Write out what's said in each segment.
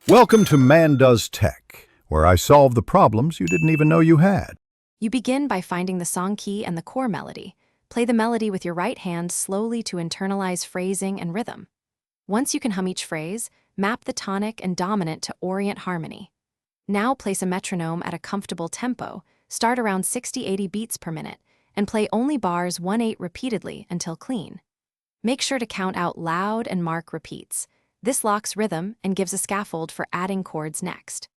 Welcome to Man Does Tech, where I solve the problems you didn't even know you had. You begin by finding the song key and the core melody. Play the melody with your right hand slowly to internalize phrasing and rhythm. Once you can hum each phrase, map the tonic and dominant to orient harmony. Now place a metronome at a comfortable tempo, start around 60-80 beats per minute, and play only bars 1/8 repeatedly until clean. Make sure to count out loud and mark repeats. This locks rhythm and gives a scaffold for adding chords next.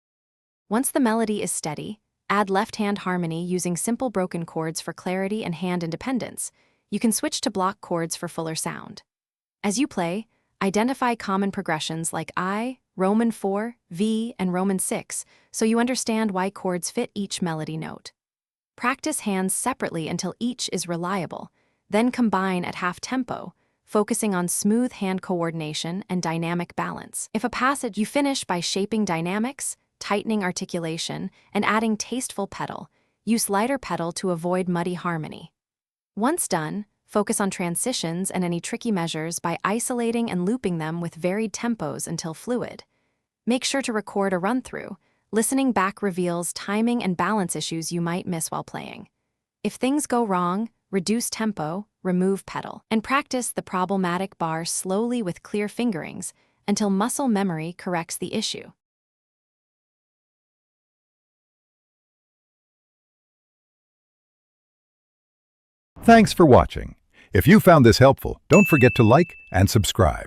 Once the melody is steady, add left-hand harmony using simple broken chords for clarity and hand independence. You can switch to block chords for fuller sound. As you play, identify common progressions like I, Roman 4, V, and Roman 6, so you understand why chords fit each melody note. Practice hands separately until each is reliable, then combine at half tempo, focusing on smooth hand coordination and dynamic balance. If a passage, you finish by shaping dynamics, tightening articulation, and adding tasteful pedal. Use lighter pedal to avoid muddy harmony. Once done, focus on transitions and any tricky measures by isolating and looping them with varied tempos until fluid. Make sure to record a run-through. Listening back reveals timing and balance issues you might miss while playing. If things go wrong, reduce tempo, remove pedal, and practice the problematic bar slowly with clear fingerings until muscle memory corrects the issue. Thanks for watching. If you found this helpful, don't forget to like and subscribe.